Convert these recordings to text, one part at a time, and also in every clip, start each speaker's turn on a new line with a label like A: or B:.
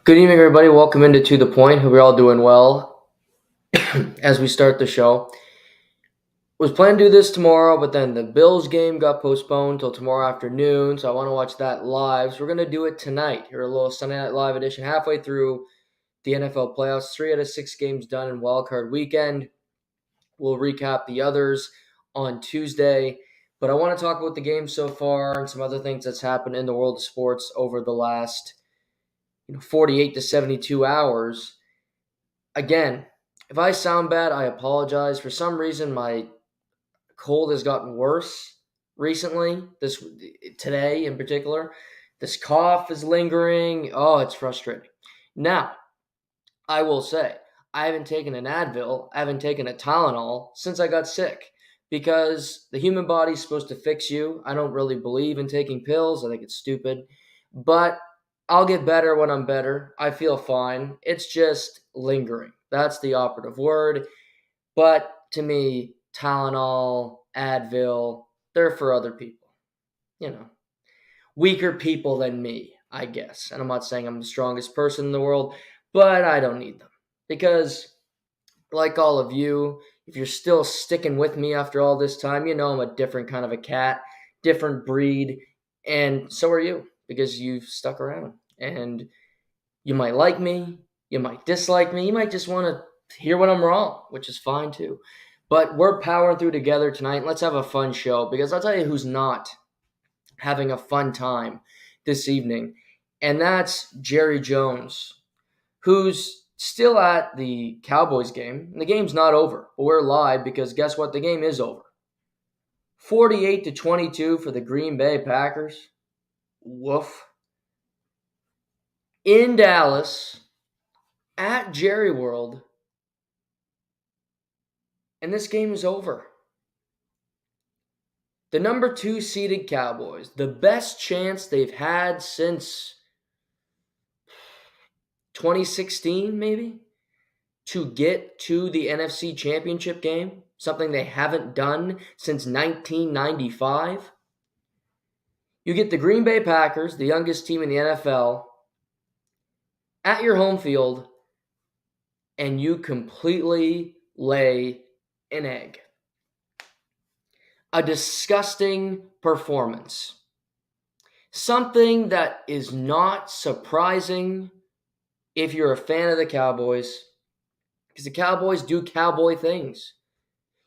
A: Good evening, everybody. Welcome into To The Point. Hope you're all doing well. As we start the show, was planning to do this tomorrow, but then the Bills game got postponed till tomorrow afternoon, so I want to watch that live. So we're going to do it tonight. Here, a little Sunday Night Live edition, halfway through the NFL playoffs. 3 out of 6 games done in wildcard weekend. We'll recap the others on Tuesday. But I want to talk about the game so far and some other things that's happened in the world of sports over the last 48 to 72 hours. Again, if I sound bad, I apologize. For some reason, my cold has gotten worse recently. Today in particular, this cough is lingering. Oh, it's frustrating. Now, I will say I haven't taken an Advil, I haven't taken a Tylenol since I got sick because the human body is supposed to fix you. I don't really believe in taking pills. I think it's stupid, but I'll get better when I'm better. I feel fine. It's just lingering. That's the operative word. But to me, Tylenol, Advil, they're for other people. Weaker people than me, I guess. And I'm not saying I'm the strongest person in the world, but I don't need them. Because, like all of you, if you're still sticking with me after all this time, you know I'm a different kind of a cat, different breed, and so are you, because you've stuck around. And you might like me, you might dislike me, you might just want to hear when I'm wrong, which is fine too. But we're powering through together tonight. Let's have a fun show, because I'll tell you who's not having a fun time this evening, and that's Jerry Jones, who's still at the Cowboys game. And the game's not over, but we're live because guess what? The game is over. 48 to 22 for the Green Bay Packers. Woof. In Dallas, at Jerry World, and this game is over. The number 2 seeded Cowboys, the best chance they've had since 2016 maybe, to get to the NFC Championship game, something they haven't done since 1995. You get the Green Bay Packers, the youngest team in the NFL, at your home field, and you completely lay an egg. A disgusting performance. Something that is not surprising if you're a fan of the Cowboys, because the Cowboys do cowboy things.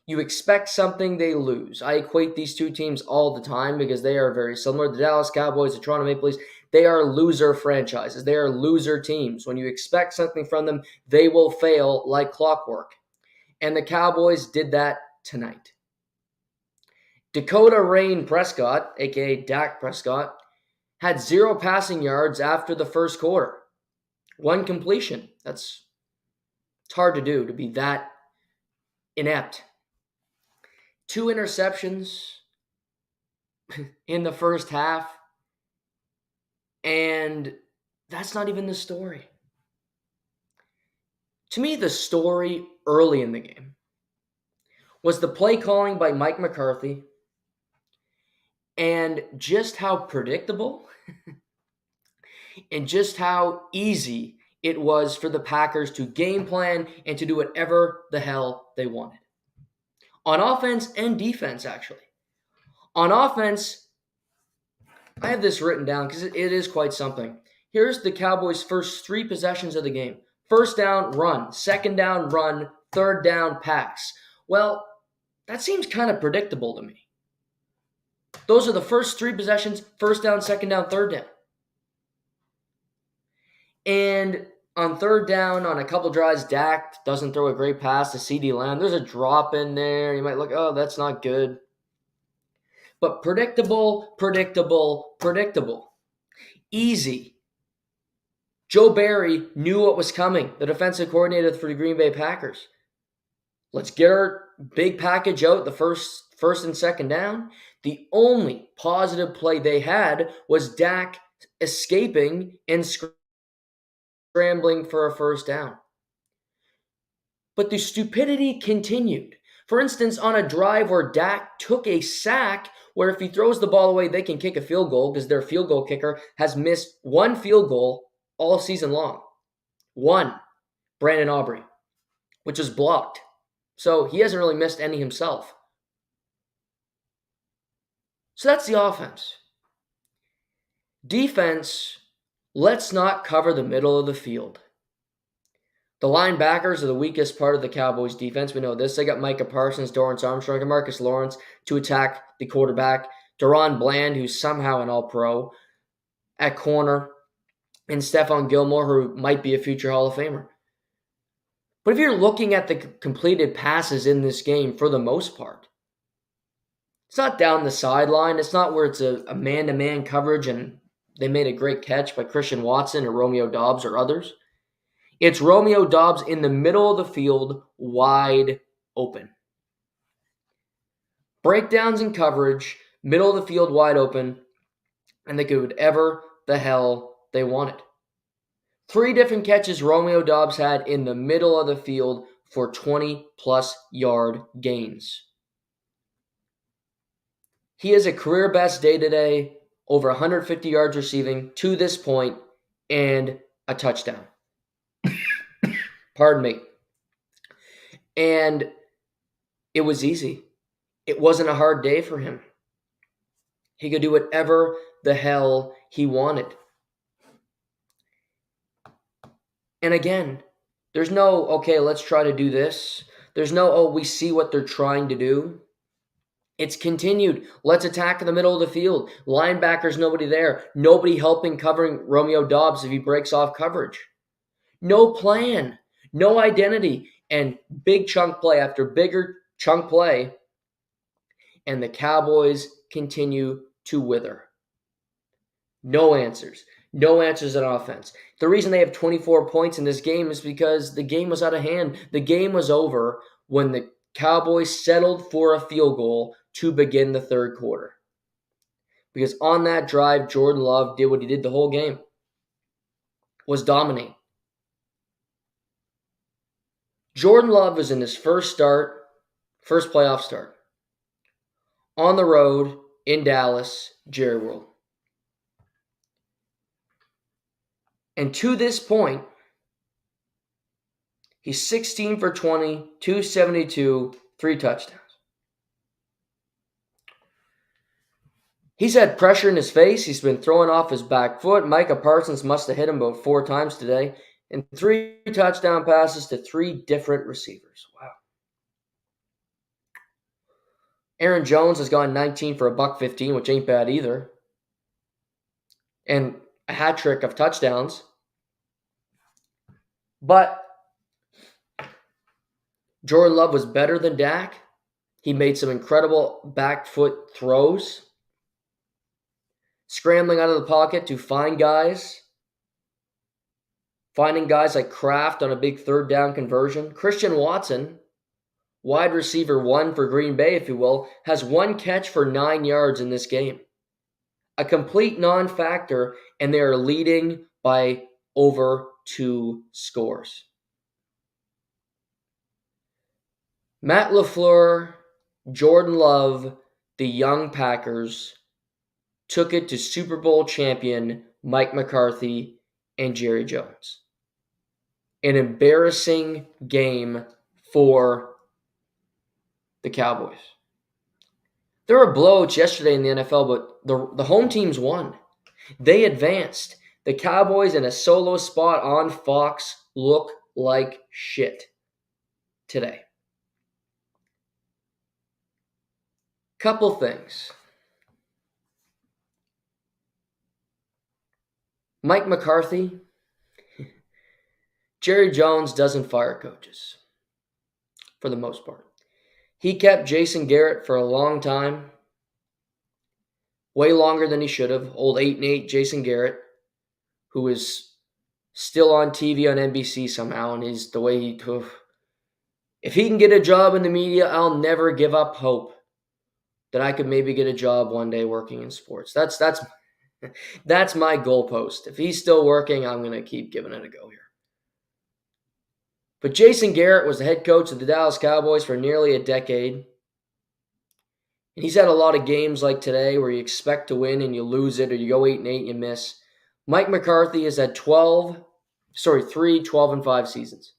A: You expect something, they lose. I equate these two teams all the time because they are very similar. The Dallas Cowboys, the Toronto Maple Leafs, they are loser franchises. They are loser teams. When you expect something from them, they will fail like clockwork. And the Cowboys did that tonight. Dakota Rain Prescott, a.k.a. Dak Prescott, had 0 passing yards after the first quarter. 1 completion. It's hard to do, to be that inept. 2 interceptions in the first half, and that's not even the story. To me, the story early in the game was the play calling by Mike McCarthy and just how predictable and just how easy it was for the Packers to game plan and to do whatever the hell they wanted. On offense and defense, actually. On offense, I have this written down because it is quite something. Here's the Cowboys' first 3 possessions of the game. First down, run. Second down, run. Third down, pass. Well, that seems kind of predictable to me. Those are the first 3 possessions, first down, second down, third down. And on third down, on a couple drives, Dak doesn't throw a great pass to CeeDee Lamb. There's a drop in there. You might look, oh, that's not good. But predictable, predictable, predictable. Easy. Joe Barry knew what was coming, the defensive coordinator for the Green Bay Packers. Let's get our big package out, the first and second down. The only positive play they had was Dak escaping and scrambling for a first down. But the stupidity continued. For instance, on a drive where Dak took a sack, where if he throws the ball away, they can kick a field goal because their field goal kicker has missed 1 field goal all season long. One, Brandon Aubrey, which was blocked. So he hasn't really missed any himself. So that's the offense. Defense, let's not cover the middle of the field. The linebackers are the weakest part of the Cowboys defense. We know this. They got Micah Parsons, Dorrance Armstrong, and Marcus Lawrence to attack the quarterback. Deron Bland, who's somehow an all-pro, at corner. And Stephon Gilmore, who might be a future Hall of Famer. But if you're looking at the completed passes in this game, for the most part, it's not down the sideline. It's not where it's a man-to-man coverage and they made a great catch by Christian Watson or Romeo Doubs or others. It's Romeo Doubs in the middle of the field, wide open. Breakdowns in coverage, middle of the field, wide open, and they could do whatever the hell they wanted. 3 different catches Romeo Doubs had in the middle of the field for 20-plus yard gains. He has a career best day today, over 150 yards receiving to this point, and a touchdown. Pardon me. And it was easy. It wasn't a hard day for him. He could do whatever the hell he wanted. And again, there's no, okay, let's try to do this. There's no, oh, we see what they're trying to do. It's continued. Let's attack in the middle of the field. Linebackers, nobody there. Nobody helping covering Romeo Doubs if he breaks off coverage. No plan. No identity. And big chunk play after bigger chunk play. And the Cowboys continue to wither. No answers. No answers on offense. The reason they have 24 points in this game is because the game was out of hand. The game was over when the Cowboys settled for a field goal to begin the third quarter. Because on that drive, Jordan Love did what he did the whole game. Was dominate. Jordan Love was in his first playoff start. On the road in Dallas, Jerry World. And to this point, he's 16 for 20, 272, 3 touchdowns. He's had pressure in his face. He's been throwing off his back foot. Micah Parsons must have hit him about 4 times today. And 3 touchdown passes to 3 different receivers. Wow. Aaron Jones has gone 19 for $115, which ain't bad either. And a hat trick of touchdowns. But Jordan Love was better than Dak. He made some incredible back foot throws. Scrambling out of the pocket to find guys. Finding guys like Kraft on a big 3rd down conversion. Christian Watson, wide receiver 1 for Green Bay, if you will, has 1 catch for 9 yards in this game. A complete non-factor, and they are leading by over 2 scores. Matt LaFleur, Jordan Love, the young Packers, took it to Super Bowl champion Mike McCarthy and Jerry Jones. An embarrassing game for the Cowboys. There were blowouts yesterday in the NFL, but the home teams won. They advanced. The Cowboys in a solo spot on Fox look like shit today. Couple things. Mike McCarthy, Jerry Jones doesn't fire coaches, for the most part. He kept Jason Garrett for a long time, way longer than he should have. Old 8-8 Jason Garrett, who is still on TV on NBC somehow, and he's the way he... If he can get a job in the media, I'll never give up hope that I could maybe get a job one day working in sports. That's my goalpost. If he's still working, I'm going to keep giving it a go here. But Jason Garrett was the head coach of the Dallas Cowboys for nearly a decade. And he's had a lot of games like today where you expect to win and you lose it, or you go 8-8 and you miss. Mike McCarthy has had 12 3 12-5 seasons.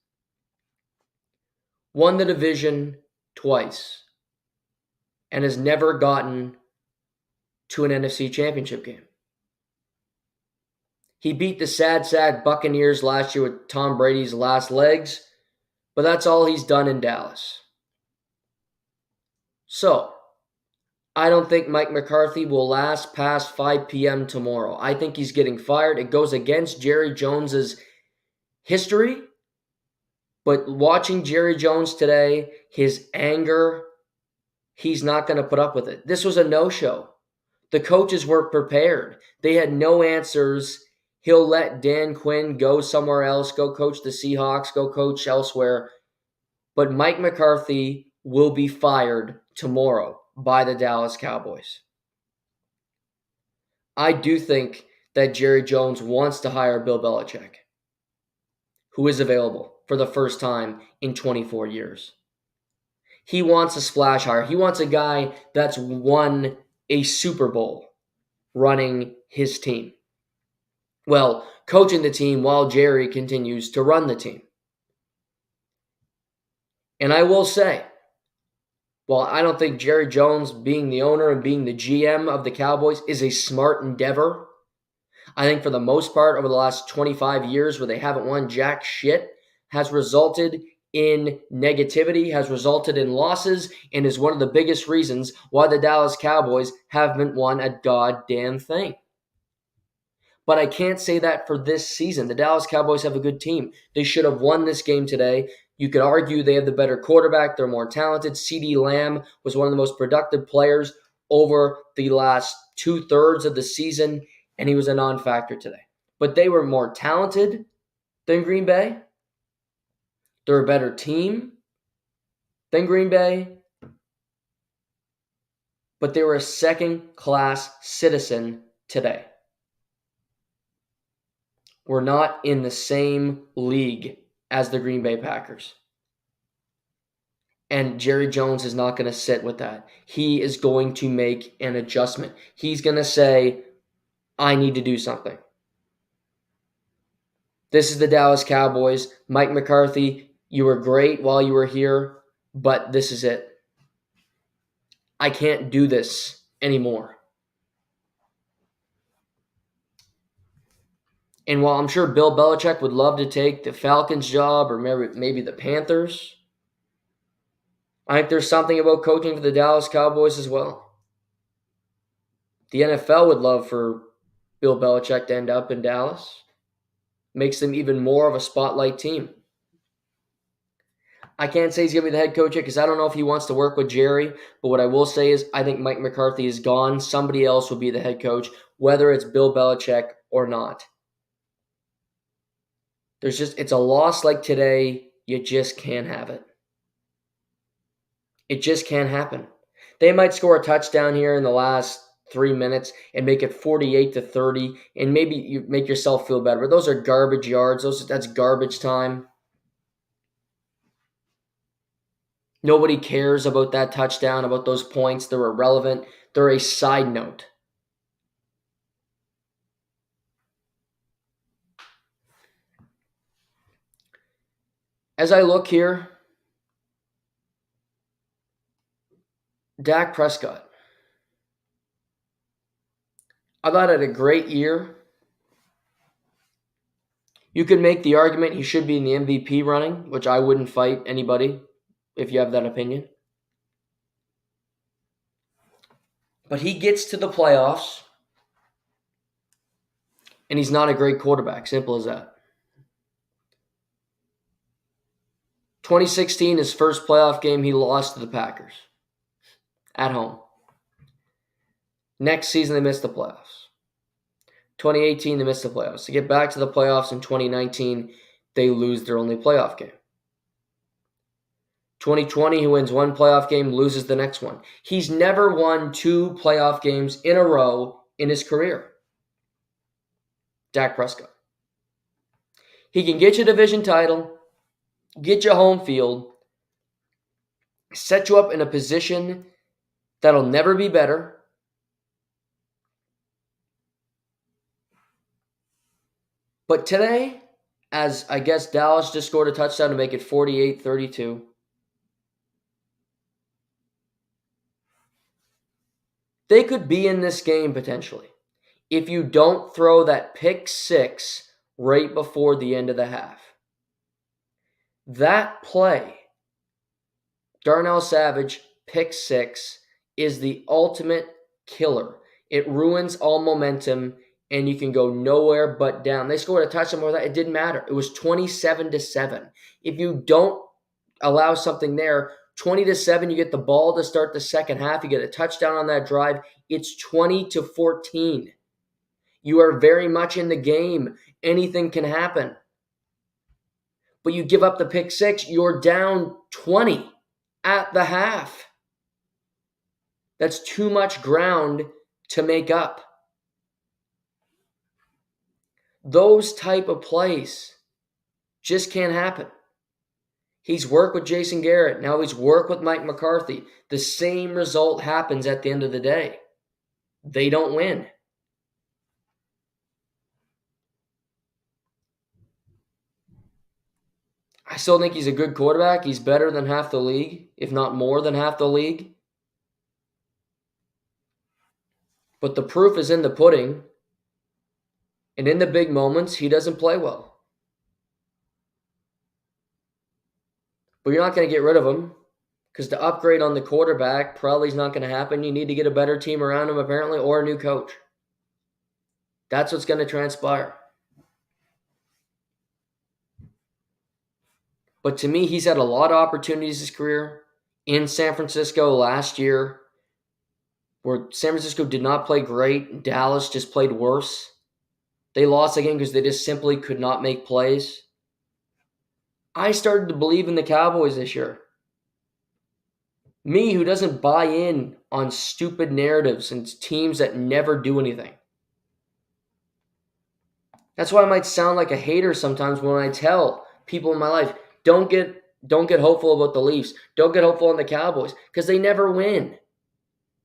A: Won the division twice and has never gotten to an NFC championship game. He beat the sad Buccaneers last year with Tom Brady's last legs, but that's all he's done in Dallas. So, I don't think Mike McCarthy will last past 5 p.m. tomorrow. I think he's getting fired. It goes against Jerry Jones's history, but watching Jerry Jones today, his anger, he's not going to put up with it. This was a no-show. The coaches weren't prepared. They had no answers. He'll let Dan Quinn go somewhere else, go coach the Seahawks, go coach elsewhere. But Mike McCarthy will be fired tomorrow by the Dallas Cowboys. I do think that Jerry Jones wants to hire Bill Belichick, who is available for the first time in 24 years. He wants a splash hire. He wants a guy that's won a Super Bowl running his team. Well, coaching the team while Jerry continues to run the team. And I will say, while I don't think Jerry Jones being the owner and being the GM of the Cowboys is a smart endeavor, I think for the most part over the last 25 years where they haven't won jack shit has resulted in negativity, has resulted in losses, and is one of the biggest reasons why the Dallas Cowboys haven't won a goddamn thing. But I can't say that for this season. The Dallas Cowboys have a good team. They should have won this game today. You could argue they have the better quarterback. They're more talented. CeeDee Lamb was one of the most productive players over the last 2/3 of the season, and he was a non-factor today. But they were more talented than Green Bay. They're a better team than Green Bay. But they were a second-class citizen today. We're not in the same league as the Green Bay Packers. And Jerry Jones is not going to sit with that. He is going to make an adjustment. He's going to say, I need to do something. This is the Dallas Cowboys. Mike McCarthy, you were great while you were here, but this is it. I can't do this anymore. And while I'm sure Bill Belichick would love to take the Falcons job or maybe the Panthers, I think there's something about coaching for the Dallas Cowboys as well. The NFL would love for Bill Belichick to end up in Dallas. Makes them even more of a spotlight team. I can't say he's going to be the head coach yet because I don't know if he wants to work with Jerry. But what I will say is I think Mike McCarthy is gone. Somebody else will be the head coach, whether it's Bill Belichick or not. It's a loss like today. You just can't have it. It just can't happen. They might score a touchdown here in the last 3 minutes and make it 48-30, and maybe you make yourself feel better. But those are garbage yards. That's garbage time. Nobody cares about that touchdown, about those points. They're irrelevant. They're a side note. As I look here, Dak Prescott. I thought had a great year. You could make the argument he should be in the MVP running, which I wouldn't fight anybody if you have that opinion. But he gets to the playoffs, and he's not a great quarterback. Simple as that. 2016, his first playoff game, he lost to the Packers at home. Next season, they missed the playoffs. 2018, they missed the playoffs. To get back to the playoffs in 2019, they lose their only playoff game. 2020, he wins one playoff game, loses the next one. He's never won 2 playoff games in a row in his career. Dak Prescott. He can get you a division title, get you home field, set you up in a position that'll never be better. But today, as I guess Dallas just scored a touchdown to make it 48-32. They could be in this game potentially if you don't throw that pick six right before the end of the half. That play, Darnell Savage, pick six, is the ultimate killer. It ruins all momentum, and you can go nowhere but down. They scored a touchdown more than that. It didn't matter. It was 27-7. If you don't allow something there, 20-7, you get the ball to start the second half. You get a touchdown on that drive. It's 20-14. You are very much in the game. Anything can happen. But you give up the pick six, you're down 20 at the half. That's too much ground to make up. Those type of plays just can't happen. He's worked with Jason Garrett. Now he's worked with Mike McCarthy. The same result happens at the end of the day. They don't win. I still think he's a good quarterback. He's better than half the league, if not more than half the league. But the proof is in the pudding. And in the big moments, he doesn't play well. But you're not going to get rid of him because the upgrade on the quarterback probably is not going to happen. You need to get a better team around him, apparently, or a new coach. That's what's going to transpire. But to me, he's had a lot of opportunities his career in San Francisco last year, where San Francisco did not play great. Dallas just played worse. They lost the game because they just simply could not make plays. I started to believe in the Cowboys this year. Me, who doesn't buy in on stupid narratives and teams that never do anything. That's why I might sound like a hater sometimes when I tell people in my life, don't get hopeful about the Leafs. Don't get hopeful on the Cowboys because they never win.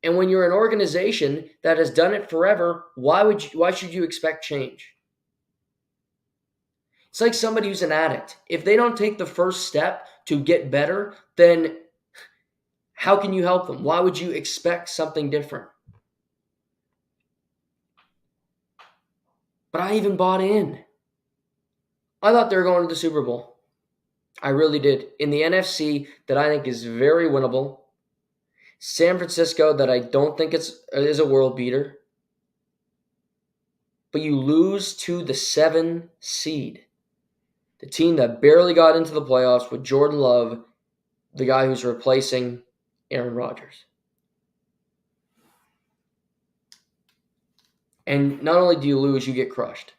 A: And when you're an organization that has done it forever, why should you expect change? It's like somebody who's an addict. If they don't take the first step to get better, then how can you help them? Why would you expect something different? But I even bought in. I thought they were going to the Super Bowl. I really did. In the NFC, that I think is very winnable. San Francisco, that I don't think is a world beater. But you lose to the 7 seed. The team that barely got into the playoffs with Jordan Love, the guy who's replacing Aaron Rodgers. And not only do you lose, you get crushed.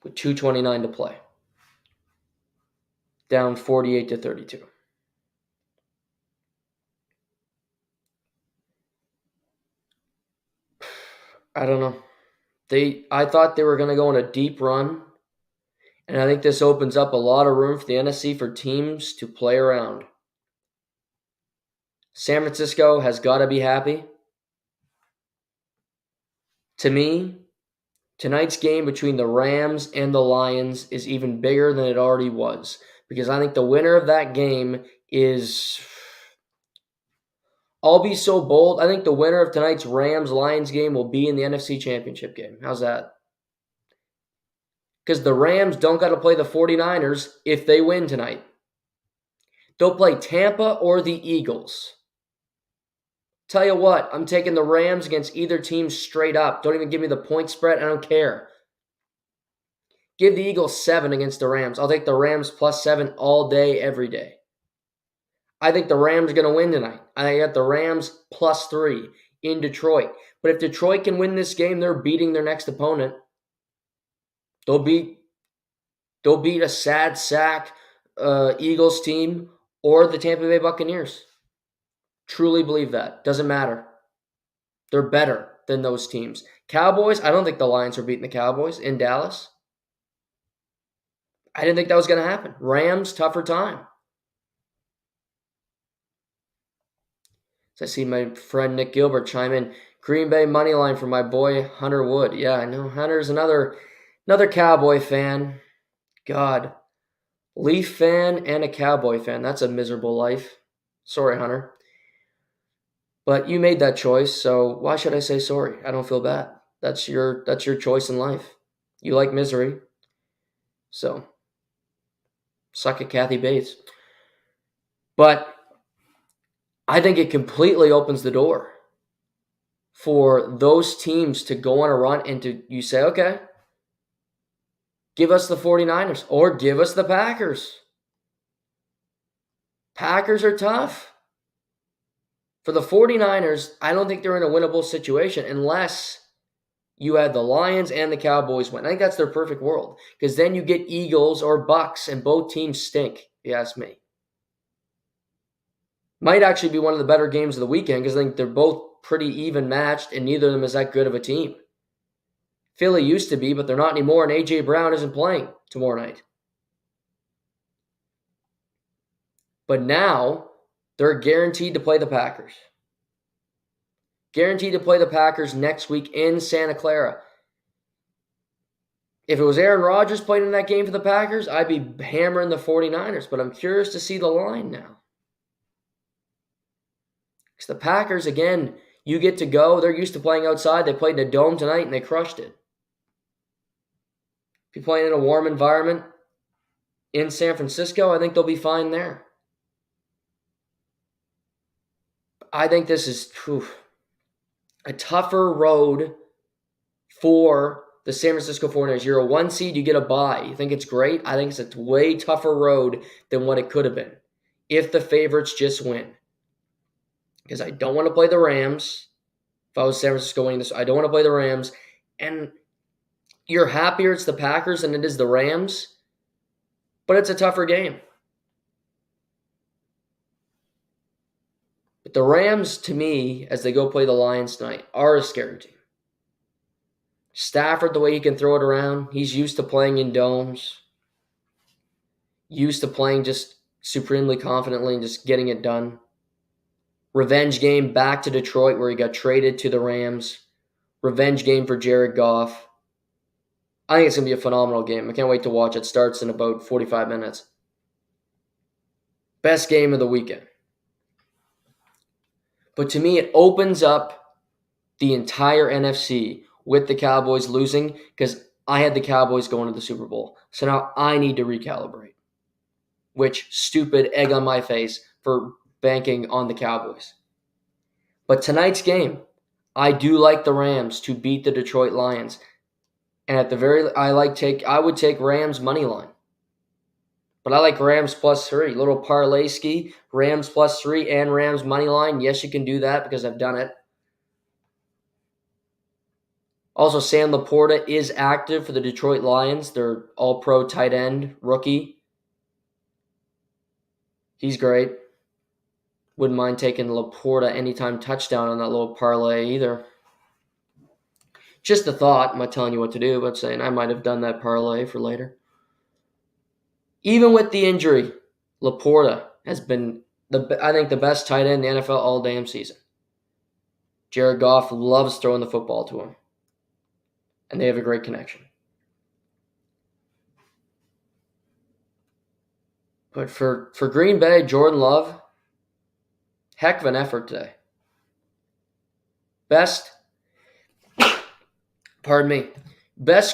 A: With 2:29 to play. Down 48-32. I don't know. I thought they were going to go on a deep run. And I think this opens up a lot of room for the NFC for teams to play around. San Francisco has got to be happy. To me, tonight's game between the Rams and the Lions is even bigger than it already was. Because I think the winner of that game is... I'll be so bold. I think the winner of tonight's Rams-Lions game will be in the NFC Championship game. How's that? Because the Rams don't got to play the 49ers if they win tonight. They'll play Tampa or the Eagles. Tell you what, I'm taking the Rams against either team straight up. Don't even give me the point spread. I don't care. Give the Eagles 7 against the Rams. I'll take the Rams plus 7 all day, every day. I think the Rams are going to win tonight. I got the Rams plus 3 in Detroit. But if Detroit can win this game, they're beating their next opponent. They'll beat a sad sack Eagles team or the Tampa Bay Buccaneers. Truly believe that. Doesn't matter. They're better than those teams. Cowboys, I don't think the Lions are beating the Cowboys in Dallas. I didn't think that was going to happen. Rams, tougher time. So I see my friend Nick Gilbert chime in. Green Bay money line for my boy Hunter Wood. Yeah, I know Hunter's another Cowboy fan. God, Leaf fan and a Cowboy fan. That's a miserable life. Sorry, Hunter. But you made that choice, so why should I say sorry? I don't feel bad. That's your choice in life. You like misery. So, suck it, Kathy Bates. But I think it completely opens the door for those teams to go on a run and you say, okay, give us the 49ers or give us the Packers. Packers are tough. For the 49ers, I don't think they're in a winnable situation unless you had the Lions and the Cowboys win. I think that's their perfect world because then you get Eagles or Bucks and both teams stink, if you ask me. Might actually be one of the better games of the weekend because I think they're both pretty even matched and neither of them is that good of a team. Philly used to be, but they're not anymore, and A.J. Brown isn't playing tomorrow night. But now, they're guaranteed to play the Packers. Guaranteed to play the Packers next week in Santa Clara. If it was Aaron Rodgers playing in that game for the Packers, I'd be hammering the 49ers, but I'm curious to see the line now. Because the Packers, again, you get to go. They're used to playing outside. They played in a dome tonight, and they crushed it. If you're playing in a warm environment in San Francisco, I think they'll be fine there. I think this is a tougher road for the San Francisco 49ers. You're a 1 seed, you get a bye. You think it's great? I think it's a way tougher road than what it could have been if the favorites just win. Because I don't want to play the Rams. If I was San Francisco winning this, I don't want to play the Rams. And you're happier it's the Packers than it is the Rams. But it's a tougher game. But the Rams, to me, as they go play the Lions tonight, are a scary team. Stafford, the way he can throw it around, he's used to playing in domes. Used to playing just supremely confidently and just getting it done. Revenge game back to Detroit where he got traded to the Rams. Revenge game for Jared Goff. I think it's going to be a phenomenal game. I can't wait to watch it. Starts in about 45 minutes. Best game of the weekend. But to me, it opens up the entire NFC with the Cowboys losing because I had the Cowboys going to the Super Bowl. So now I need to recalibrate. Which stupid egg on my face for banking on the Cowboys. But tonight's game, I do like the Rams to beat the Detroit Lions. And at the I would take Rams money line. But I like Rams +3. Little parlay ski, Rams +3 and Rams money line. Yes, you can do that because I've done it. Also, Sam Laporta is active for the Detroit Lions. They're all-pro tight end, rookie. He's great. Wouldn't mind taking Laporta anytime touchdown on that little parlay either. Just a thought. I'm not telling you what to do, but saying I might have done that parlay for later. Even with the injury, Laporta has been, I think, the best tight end in the NFL all damn season. Jared Goff loves throwing the football to him. And they have a great connection. But for Green Bay, Jordan Love, heck of an effort today. Best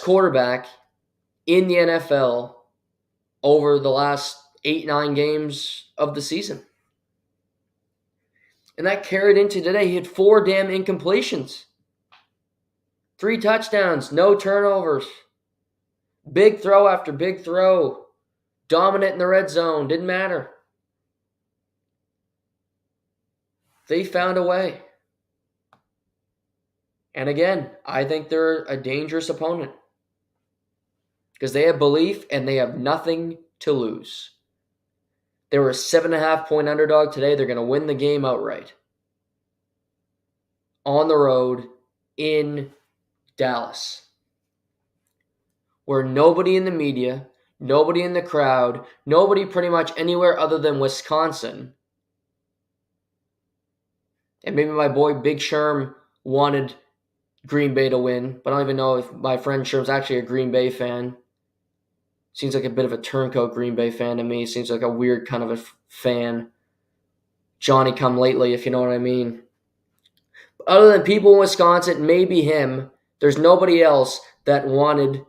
A: quarterback in the NFL over the last 8-9 games of the season. And that carried into today. He had 4 damn incompletions. 3 touchdowns, no turnovers. Big throw after big throw. Dominant in the red zone, didn't matter. They found a way. And again, I think they're a dangerous opponent. Because they have belief and they have nothing to lose. They were a 7.5-point underdog today. They're going to win the game outright. On the road in Dallas. Where nobody in the media, nobody in the crowd, nobody pretty much anywhere other than Wisconsin, and maybe my boy Big Sherm wanted Green Bay to win, but I don't even know if my friend Sherm's actually a Green Bay fan. Seems like a bit of a turncoat Green Bay fan to me. Seems like a weird kind of a fan. Johnny come lately, if you know what I mean. Other than people in Wisconsin, maybe him, there's nobody else that wanted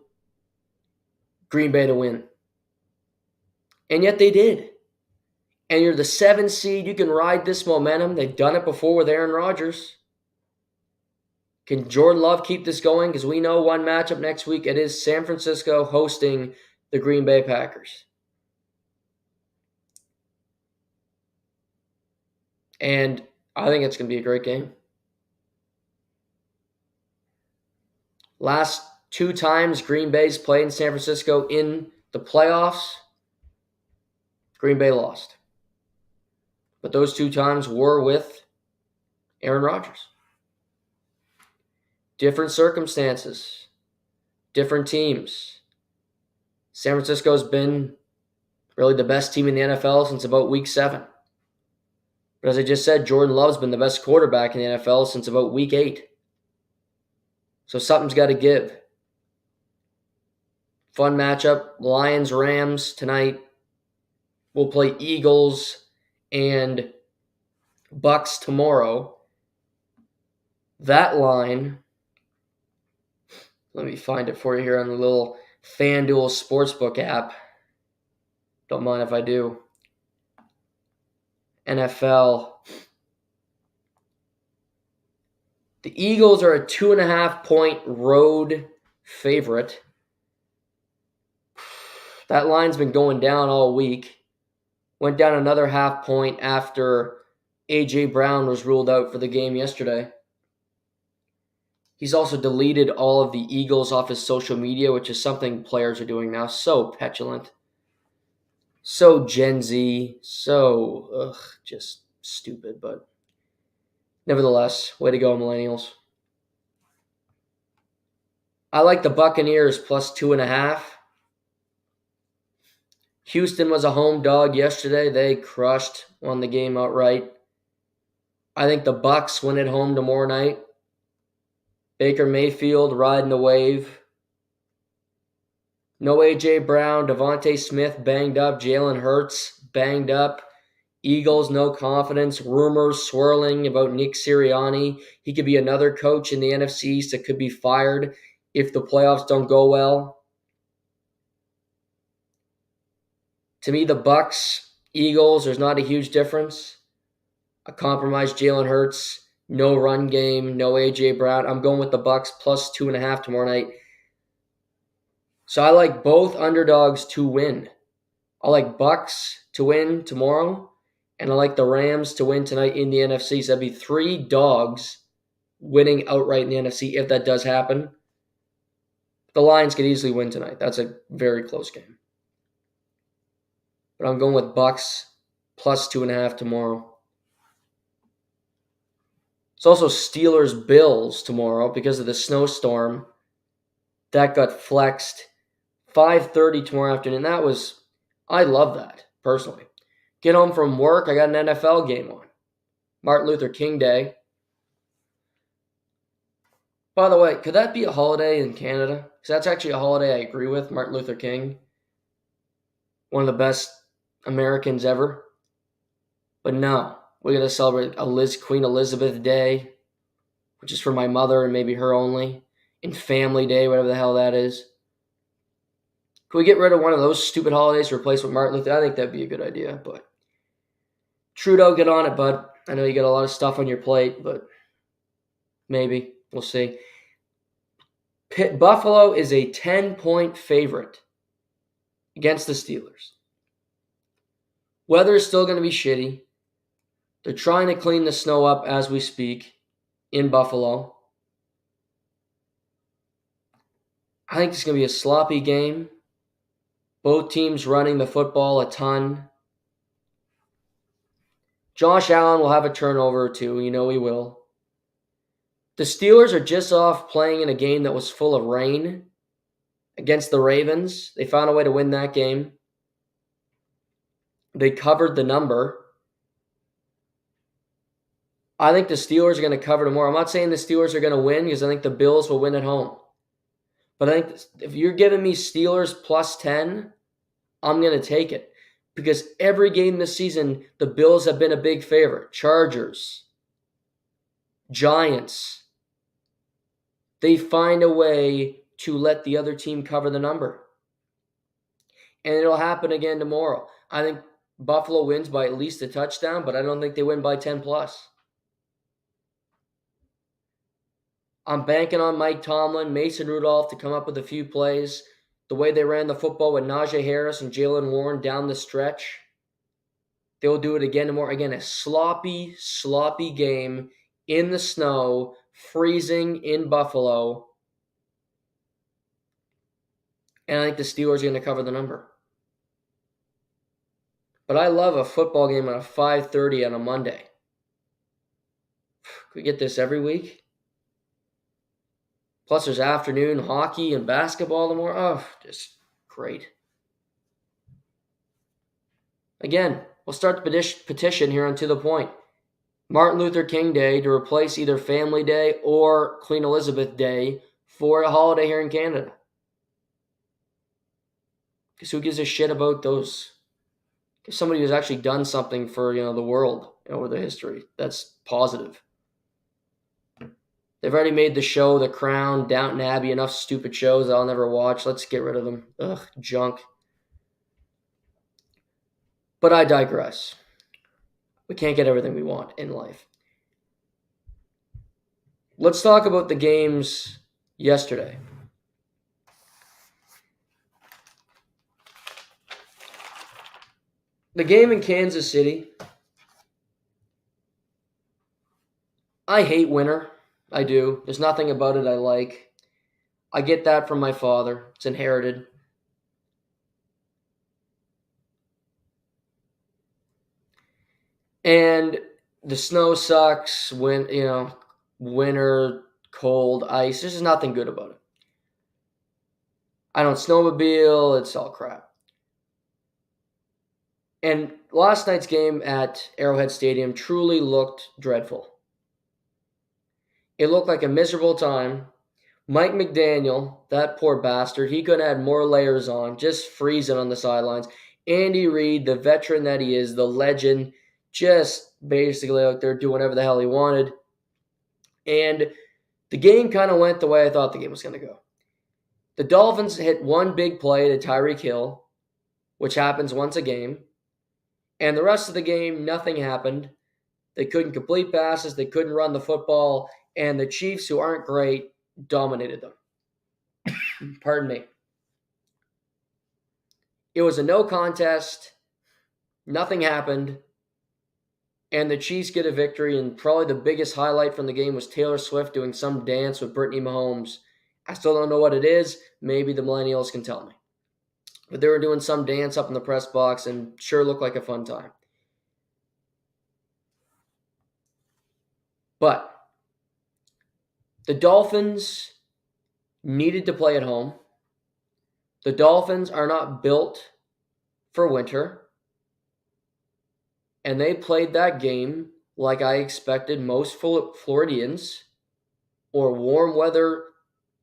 A: Green Bay to win. And yet they did. And you're the 7 seed. You can ride this momentum. They've done it before with Aaron Rodgers. Can Jordan Love keep this going? Because we know one matchup next week. It is San Francisco hosting the Green Bay Packers. And I think it's going to be a great game. Last 2 times Green Bay's played in San Francisco in the playoffs, Green Bay lost. But those 2 times were with Aaron Rodgers. Different circumstances, different teams. San Francisco's been really the best team in the NFL since about week 7. But as I just said, Jordan Love's been the best quarterback in the NFL since about week 8. So something's got to give. Fun matchup. Lions-Rams tonight. We'll play Eagles and Bucks tomorrow. That line, let me find it for you here on the little FanDuel Sportsbook app. Don't mind if I do. NFL. The Eagles are a 2.5-point road favorite. That line's been going down all week. Went down another 0.5 point after A.J. Brown was ruled out for the game yesterday. He's also deleted all of the Eagles off his social media, which is something players are doing now. So petulant. So Gen Z. So, just stupid. But nevertheless, way to go, millennials. I like the Buccaneers plus 2.5. Houston was a home dog yesterday. They won the game outright. I think the Bucs win at home tomorrow night. Baker Mayfield riding the wave. No A.J. Brown, Devontae Smith banged up, Jalen Hurts banged up. Eagles, no confidence. Rumors swirling about Nick Sirianni. He could be another coach in the NFC East that could be fired if the playoffs don't go well. To me, the Bucs, Eagles, there's not a huge difference. A compromised Jalen Hurts, no run game, no A.J. Brown. I'm going with the Bucs plus 2.5 tomorrow night. So I like both underdogs to win. I like Bucs to win tomorrow, and I like the Rams to win tonight in the NFC. So that'd be 3 dogs winning outright in the NFC if that does happen. The Lions could easily win tonight. That's a very close game. But I'm going with Bucs plus 2.5 tomorrow. It's also Steelers-Bills tomorrow because of the snowstorm. That got flexed. 5:30 tomorrow afternoon. I love that, personally. Get home from work, I got an NFL game on. Martin Luther King Day. By the way, could that be a holiday in Canada? Because that's actually a holiday I agree with, Martin Luther King. One of the best Americans ever. But no, we're going to celebrate Queen Elizabeth Day, which is for my mother and maybe her only, and Family Day, whatever the hell that is. Can we get rid of one of those stupid holidays to replace with Martin Luther? I think that'd be a good idea, but Trudeau, get on it, bud. I know you got a lot of stuff on your plate, but maybe. We'll see. Buffalo is a 10-point favorite against the Steelers. Weather is still going to be shitty. They're trying to clean the snow up as we speak in Buffalo. I think it's going to be a sloppy game. Both teams running the football a ton. Josh Allen will have a turnover or two. You know he will. The Steelers are just off playing in a game that was full of rain against the Ravens. They found a way to win that game. They covered the number. I think the Steelers are going to cover tomorrow. I'm not saying the Steelers are going to win because I think the Bills will win at home. But I think if you're giving me Steelers plus 10, I'm going to take it. Because every game this season, the Bills have been a big favorite. Chargers, Giants. They find a way to let the other team cover the number. And it'll happen again tomorrow. I think Buffalo wins by at least a touchdown, but I don't think they win by 10 plus. I'm banking on Mike Tomlin, Mason Rudolph to come up with a few plays. The way they ran the football with Najee Harris and Jalen Warren down the stretch, they will do it again tomorrow. Again, a sloppy, sloppy game in the snow, freezing in Buffalo. And I think the Steelers are going to cover the number. But I love a football game at a 5:30 on a Monday. Could we get this every week? Plus, there's afternoon hockey and basketball tomorrow. Oh, just great. Again, we'll start the petition here on To The Point. Martin Luther King Day to replace either Family Day or Queen Elizabeth Day for a holiday here in Canada. Because who gives a shit about those? If somebody who's actually done something for the world over their history, that's positive. They've already made the show, The Crown, Downton Abbey, enough stupid shows I'll never watch. Let's get rid of them. Ugh, junk. But I digress. We can't get everything we want in life. Let's talk about the games yesterday. The game in Kansas City. I hate winter. I do. There's nothing about it I like. I get that from my father. It's inherited. And the snow sucks. Winter, cold, ice. There's just nothing good about it. I don't snowmobile. It's all crap. And last night's game at Arrowhead Stadium truly looked dreadful. It looked like a miserable time. Mike McDaniel, that poor bastard, he could have had more layers on, just freezing on the sidelines. Andy Reid, the veteran that he is, the legend, just basically out there doing whatever the hell he wanted. And the game kind of went the way I thought the game was going to go. The Dolphins hit one big play to Tyreek Hill, which happens once a game. And the rest of the game, nothing happened. They couldn't complete passes. They couldn't run the football. And the Chiefs, who aren't great, dominated them. Pardon me. It was a no contest. Nothing happened. And the Chiefs get a victory. And probably the biggest highlight from the game was Taylor Swift doing some dance with Brittany Mahomes. I still don't know what it is. Maybe the millennials can tell me. But they were doing some dance up in the press box and sure looked like a fun time. But the Dolphins needed to play at home. The Dolphins are not built for winter. And they played that game like I expected most Floridians or warm weather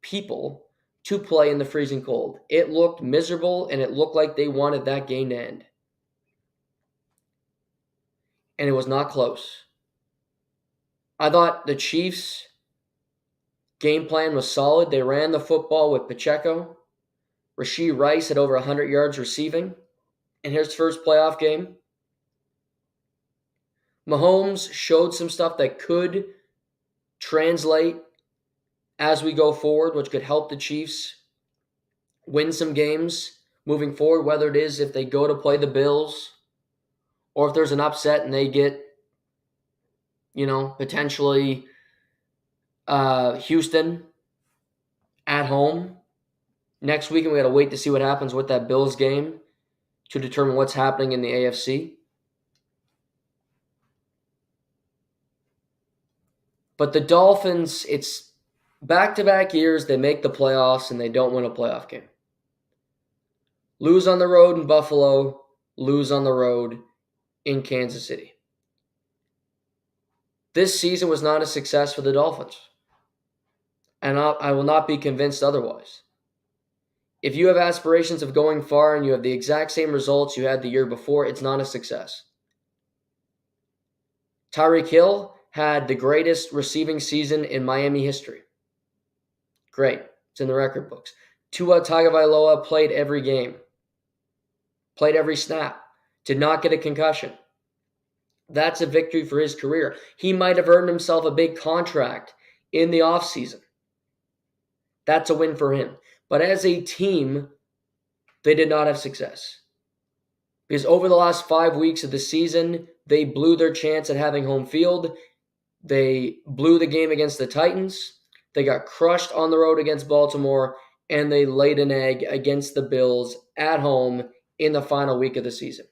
A: people to play in the freezing cold. It looked miserable and it looked like they wanted that game to end. And it was not close. I thought the Chiefs' game plan was solid. They ran the football with Pacheco. Rashee Rice had over 100 yards receiving in his first playoff game. Mahomes showed some stuff that could translate as we go forward, which could help the Chiefs win some games moving forward, whether it is if they go to play the Bills or if there's an upset and they get, potentially Houston at home next week, and we got to wait to see what happens with that Bills game to determine what's happening in the AFC. But the Dolphins, it's back-to-back years they make the playoffs and they don't win a playoff game. Lose on the road in Buffalo, lose on the road in Kansas City. This season was not a success for the Dolphins, and I will not be convinced otherwise. If you have aspirations of going far and you have the exact same results you had the year before, it's not a success. Tyreek Hill had the greatest receiving season in Miami history. Great. It's in the record books. Tua Tagovailoa played every game. Played every snap. Did not get a concussion. That's a victory for his career. He might have earned himself a big contract in the offseason. That's a win for him. But as a team, they did not have success. Because over the last 5 weeks of the season, they blew their chance at having home field. They blew the game against the Titans. They got crushed on the road against Baltimore, and they laid an egg against the Bills at home in the final week of the season.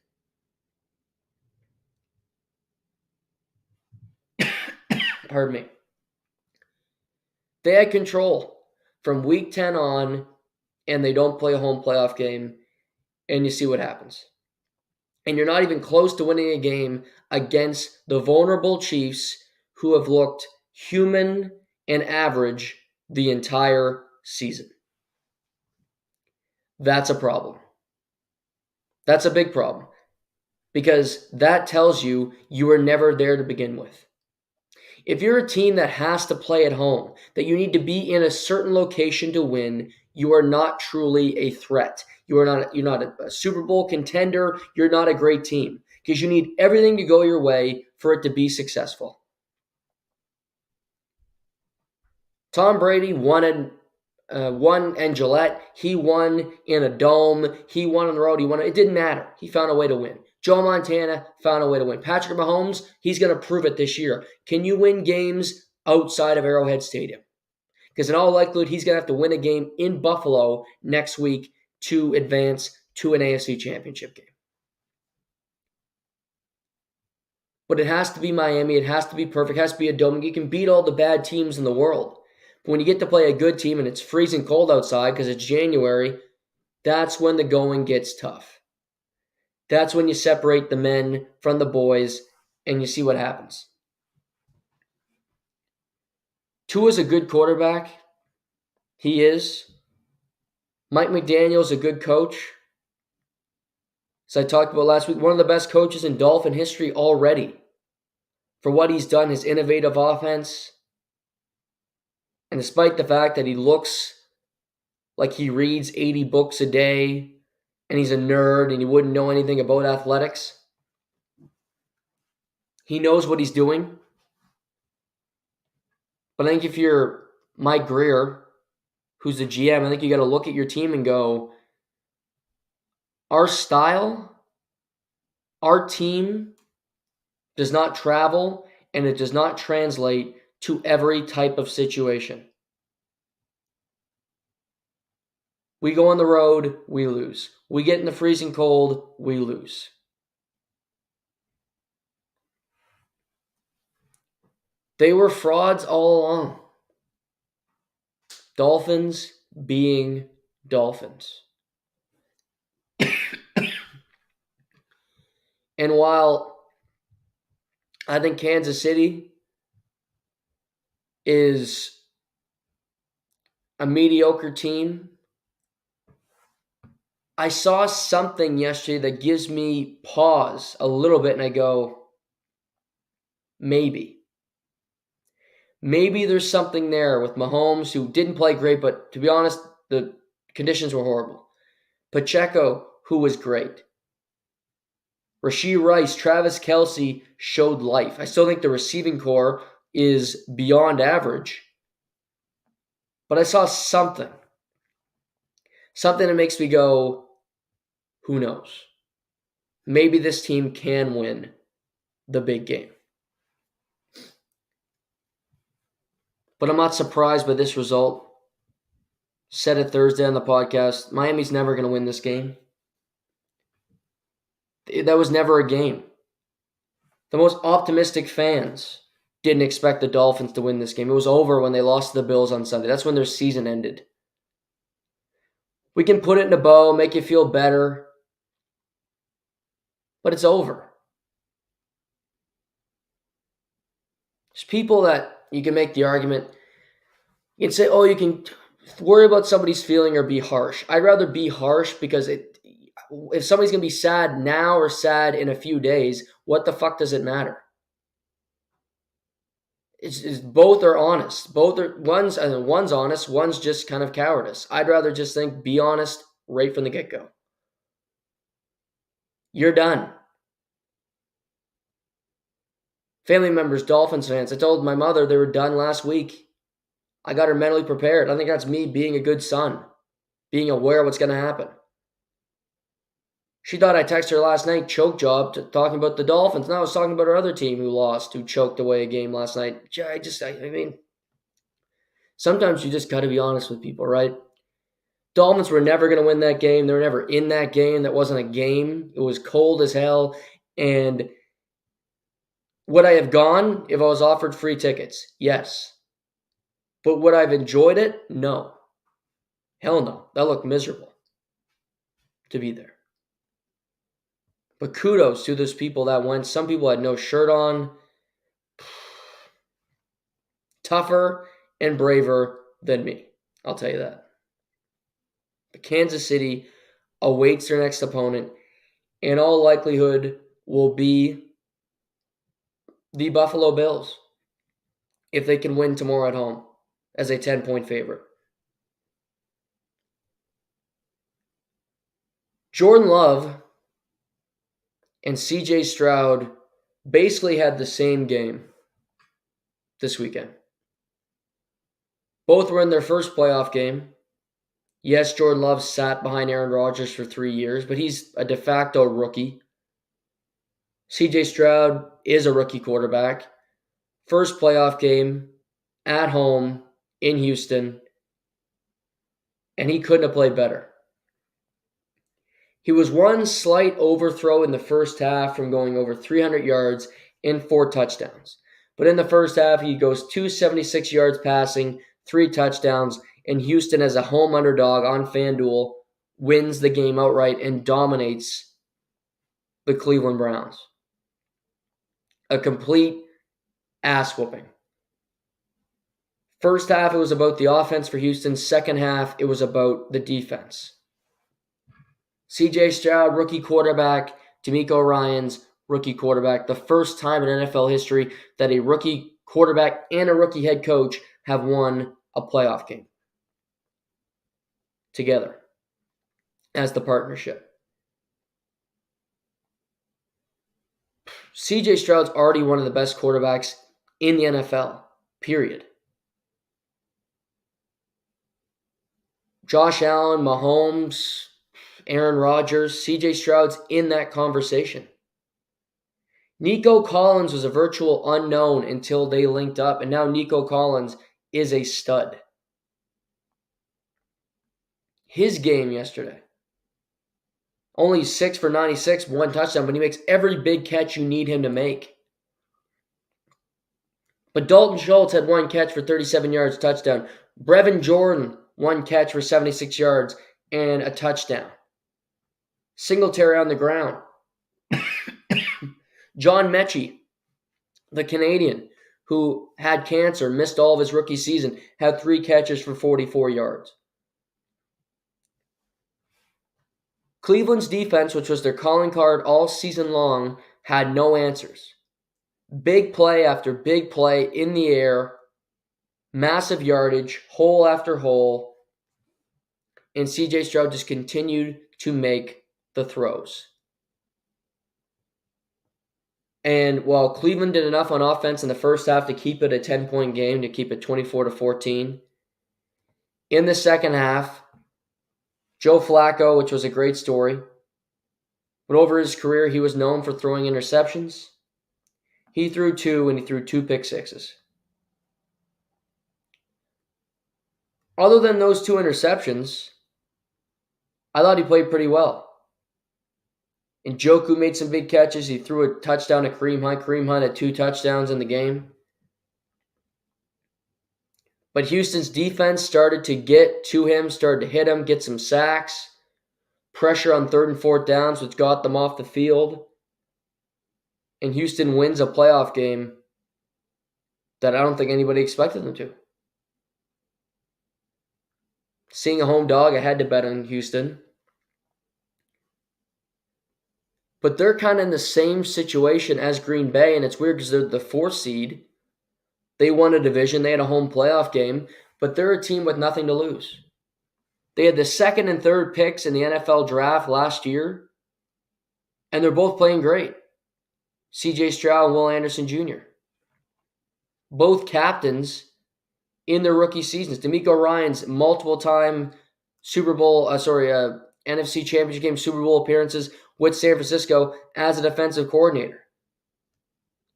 A: Pardon me. They had control from week 10 on, and they don't play a home playoff game, and you see what happens. And you're not even close to winning a game against the vulnerable Chiefs who have looked human and average the entire season. That's a problem. That's a big problem because that tells you you were never there to begin with. If you're a team that has to play at home, that you need to be in a certain location to win, you are not truly a threat. You're not a Super Bowl contender. You're not a great team because you need everything to go your way for it to be successful. Tom Brady won in Gillette. He won in a dome. He won on the road. It didn't matter. He found a way to win. Joe Montana found a way to win. Patrick Mahomes, he's going to prove it this year. Can you win games outside of Arrowhead Stadium? Because in all likelihood, he's going to have to win a game in Buffalo next week to advance to an AFC Championship game. But it has to be Miami. It has to be perfect. It has to be a dome. You can beat all the bad teams in the world. But when you get to play a good team and it's freezing cold outside because it's January, that's when the going gets tough. That's when you separate the men from the boys and you see what happens. Tua's a good quarterback. He is. Mike McDaniel's a good coach. As I talked about last week, one of the best coaches in Dolphin history already. For what he's done, his innovative offense. And despite the fact that he looks like he reads 80 books a day and he's a nerd and he wouldn't know anything about athletics, he knows what he's doing. But I think if you're Mike Greer, who's the GM, I think you got to look at your team and go, our style, our team does not travel and it does not translate to every type of situation. We go on the road, we lose. We get in the freezing cold, we lose. They were frauds all along. Dolphins being Dolphins. And while I think Kansas City is a mediocre team, I saw something yesterday that gives me pause a little bit and I go, maybe. Maybe there's something there with Mahomes, who didn't play great, but to be honest, the conditions were horrible. Pacheco, who was great. Rashee Rice, Travis Kelce showed life. I still think the receiving core is beyond average. But I saw something. Something that makes me go, who knows? Maybe this team can win the big game. But I'm not surprised by this result. Said it Thursday on the podcast. Miami's never going to win this game. That was never a game. The most optimistic fans didn't expect the Dolphins to win this game. It was over when they lost to the Bills on Sunday. That's when their season ended. We can put it in a bow, make you feel better, but it's over. There's people that you can make the argument, you can say, oh, you can worry about somebody's feeling or be harsh. I'd rather be harsh because if somebody's going to be sad now or sad in a few days, what the fuck does it matter? It's both are honest. Both are one's honest, one's just kind of cowardice. I'd rather just think be honest right from the get-go. You're done. Family members, Dolphins fans, I told my mother they were done last week. I got her mentally prepared. I think that's me being a good son, being aware of what's going to happen. She thought I texted her last night, choke job, talking about the Dolphins. Now I was talking about her other team who lost, who choked away a game last night. I mean, sometimes you just got to be honest with people, right? Dolphins were never going to win that game. They were never in that game. That wasn't a game. It was cold as hell. And would I have gone if I was offered free tickets? Yes. But would I have enjoyed it? No. Hell no. That looked miserable to be there. But kudos to those people that went. Some people had no shirt on. Tougher and braver than me. I'll tell you that. But Kansas City awaits their next opponent. In all likelihood, will be the Buffalo Bills if they can win tomorrow at home as a 10-point favorite. Jordan Love and CJ Stroud basically had the same game this weekend. Both were in their first playoff game. Yes, Jordan Love sat behind Aaron Rodgers for 3 years, but he's a de facto rookie. CJ Stroud is a rookie quarterback. First playoff game at home in Houston, and he couldn't have played better. He was one slight overthrow in the first half from going over 300 yards and 4 touchdowns. But in the first half, he goes 276 yards passing, 3 touchdowns, and Houston, as a home underdog on FanDuel, wins the game outright and dominates the Cleveland Browns. A complete ass whooping. First half, it was about the offense for Houston. Second half, it was about the defense. CJ Stroud, rookie quarterback. D'Amico Ryans, rookie quarterback. The first time in NFL history that a rookie quarterback and a rookie head coach have won a playoff game together as the partnership. CJ Stroud's already one of the best quarterbacks in the NFL, period. Josh Allen, Mahomes, Aaron Rodgers, CJ Stroud's in that conversation. Nico Collins was a virtual unknown until they linked up, and now Nico Collins is a stud. His game yesterday, only 6 for 96, 1 touchdown, but he makes every big catch you need him to make. But Dalton Schultz had 1 catch for 37 yards, touchdown. Brevin Jordan, 1 catch for 76 yards and a touchdown. Singletary on the ground. John Mechie, the Canadian, who had cancer, missed all of his rookie season, had 3 catches for 44 yards. Cleveland's defense, which was their calling card all season long, had no answers. Big play after big play in the air, massive yardage, hole after hole, and CJ Stroud just continued to make the throws. And while Cleveland did enough on offense in the first half to keep it a 10-point game, to keep it 24-14, in the second half, Joe Flacco, which was a great story, but over his career, he was known for throwing interceptions. He threw 2, and he threw 2 pick sixes. Other than those 2 interceptions, I thought he played pretty well. Njoku made some big catches. He threw a touchdown to Kareem Hunt. Kareem Hunt had 2 touchdowns in the game. But Houston's defense started to get to him, started to hit him, get some sacks, pressure on 3rd and 4th downs, which got them off the field. And Houston wins a playoff game that I don't think anybody expected them to. Seeing a home dog, I had to bet on Houston. But they're kind of in the same situation as Green Bay, and it's weird because they're the 4th seed. They won a division, they had a home playoff game, but they're a team with nothing to lose. They had the 2nd and 3rd picks in the NFL draft last year, and they're both playing great. CJ Stroud and Will Anderson Jr. Both captains in their rookie seasons. DeMeco Ryans, multiple-time NFC Championship game Super Bowl appearances with San Francisco as a defensive coordinator.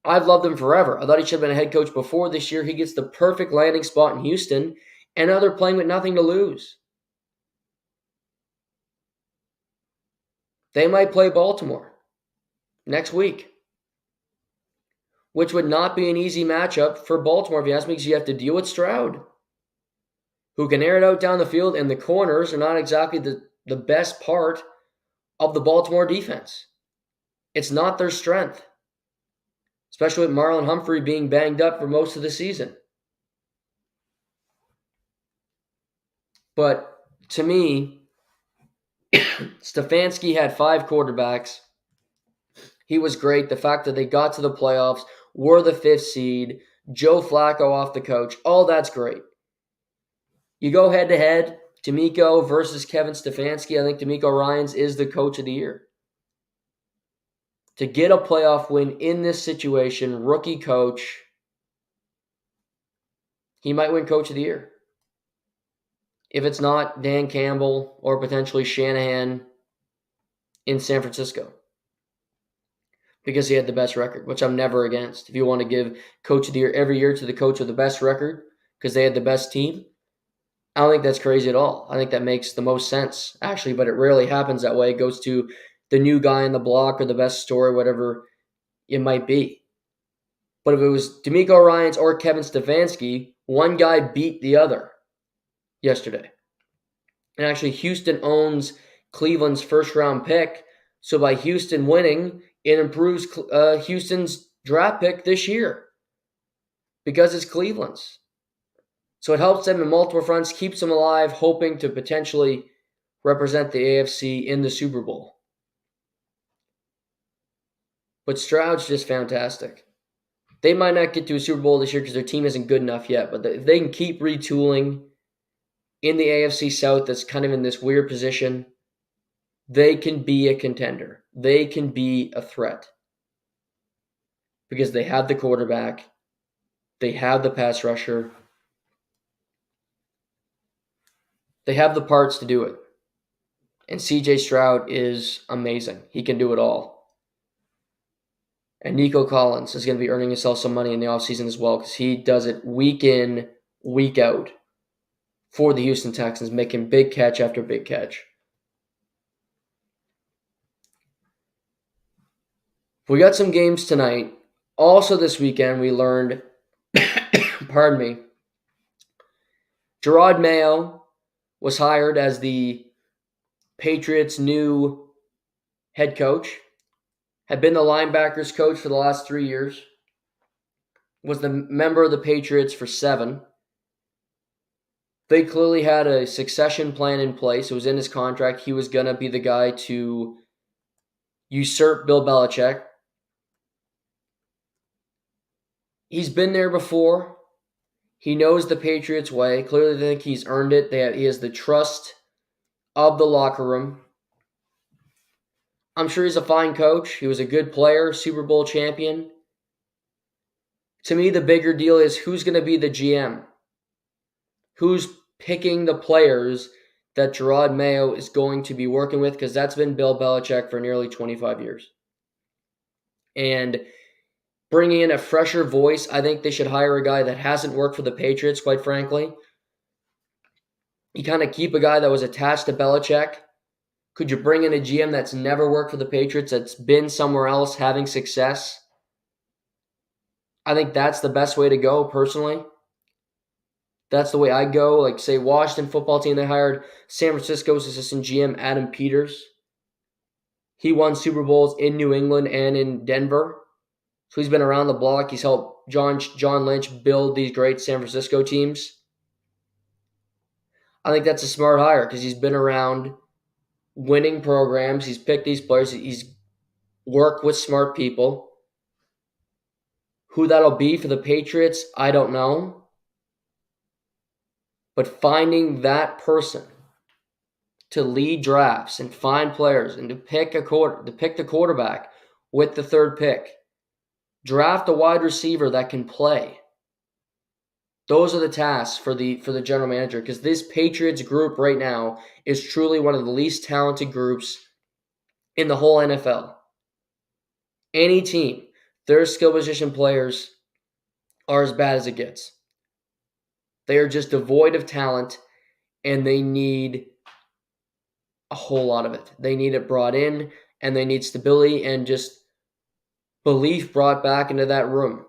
A: I've loved him forever. I thought he should have been a head coach before this year. He gets the perfect landing spot in Houston, and now they're playing with nothing to lose. They might play Baltimore next week, which would not be an easy matchup for Baltimore, if you ask me, because you have to deal with Stroud, who can air it out down the field, and the corners are not exactly the best part of the Baltimore defense. It's not their strength, especially with Marlon Humphrey being banged up for most of the season. But to me, Stefanski had 5 quarterbacks. He was great. The fact that they got to the playoffs, were the 5th seed, Joe Flacco off the coach, all that's great. You go head-to-head, DeMeco versus Kevin Stefanski. I think DeMeco Ryans is the coach of the year. To get a playoff win in this situation, rookie coach, he might win coach of the year. If it's not Dan Campbell or potentially Shanahan in San Francisco, because he had the best record, which I'm never against. If you want to give coach of the year every year to the coach with the best record because they had the best team, I don't think that's crazy at all. I think that makes the most sense, actually, but it rarely happens that way. It goes to the new guy on the block or the best story, whatever it might be. But if it was DeMeco Ryans or Kevin Stefanski, one guy beat the other yesterday. And actually, Houston owns Cleveland's first-round pick. So by Houston winning, it improves Houston's draft pick this year because it's Cleveland's. So it helps them in multiple fronts, keeps them alive, hoping to potentially represent the AFC in the Super Bowl. But Stroud's just fantastic. They might not get to a Super Bowl this year because their team isn't good enough yet, but if they can keep retooling in the AFC South that's kind of in this weird position, they can be a contender. They can be a threat because they have the quarterback, they have the pass rusher, they have the parts to do it. And CJ Stroud is amazing. He can do it all. And Nico Collins is going to be earning himself some money in the offseason as well because he does it week in, week out for the Houston Texans, making big catch after big catch. We got some games tonight. Also this weekend, we learned, pardon me, Gerard Mayo was hired as the Patriots' new head coach, had been the linebackers coach for the last 3 years, was the member of the Patriots for 7. They clearly had a succession plan in place. It was in his contract. He was going to be the guy to usurp Bill Belichick. He's been there before. He knows the Patriots way. Clearly, they think he's earned it. He has the trust of the locker room. I'm sure he's a fine coach. He was a good player, Super Bowl champion. To me, the bigger deal is who's going to be the GM. Who's picking the players that Gerard Mayo is going to be working with, because that's been Bill Belichick for nearly 25 years. And bringing in a fresher voice, I think they should hire a guy that hasn't worked for the Patriots, quite frankly. You kind of keep a guy that was attached to Belichick. Could you bring in a GM that's never worked for the Patriots, that's been somewhere else having success? I think that's the best way to go, personally. That's the way I go. Like, say, Washington football team, they hired San Francisco's assistant GM, Adam Peters. He won Super Bowls in New England and in Denver. So he's been around the block. He's helped John Lynch build these great San Francisco teams. I think that's a smart hire because he's been around winning programs. He's picked these players. He's worked with smart people. Who that'll be for the Patriots, I don't know. But finding that person to lead drafts and find players and to pick the quarterback with the third pick, draft a wide receiver that can play. Those are the tasks for the general manager because this Patriots group right now is truly one of the least talented groups in the whole NFL. Any team, their skill position players are as bad as it gets. They are just devoid of talent, and they need a whole lot of it. They need it brought in, and they need stability and just belief brought back into that room.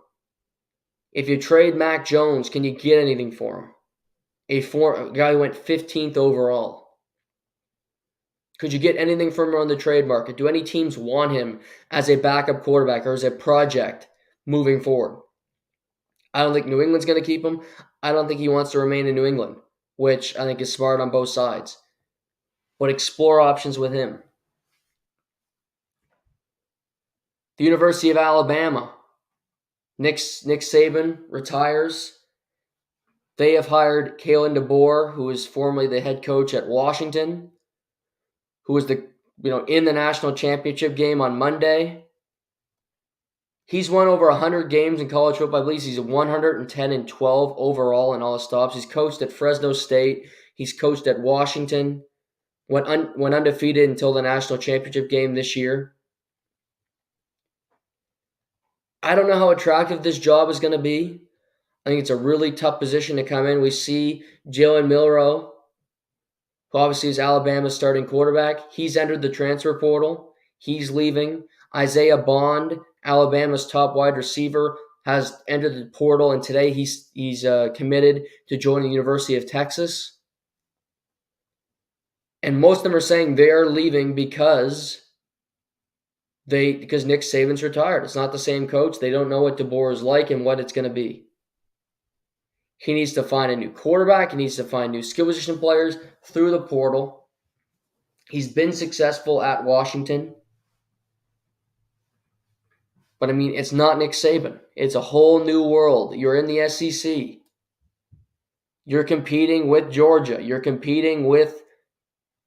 A: If you trade Mac Jones, can you get anything for him? A guy who went 15th overall. Could you get anything from him on the trade market? Do any teams want him as a backup quarterback or as a project moving forward? I don't think New England's going to keep him. I don't think he wants to remain in New England, which I think is smart on both sides. But explore options with him. The University of Alabama. Nick Saban retires. They have hired Kalen DeBoer, who is formerly the head coach at Washington, who was in the national championship game on Monday. He's won over 100 games in college football. I believe he's 110-12 overall in all his stops. He's coached at Fresno State. He's coached at Washington. Went undefeated until the national championship game this year. I don't know how attractive this job is going to be. I think it's a really tough position to come in. We see Jalen Milroe, who obviously is Alabama's starting quarterback. He's entered the transfer portal. He's leaving. Isaiah Bond, Alabama's top wide receiver, has entered the portal, and today he's committed to join the University of Texas. And most of them are saying they are leaving because Nick Saban's retired. It's not the same coach. They don't know what DeBoer is like and what it's going to be. He needs to find a new quarterback. He needs to find new skill position players through the portal. He's been successful at Washington. But, it's not Nick Saban. It's a whole new world. You're in the SEC. You're competing with Georgia. You're competing with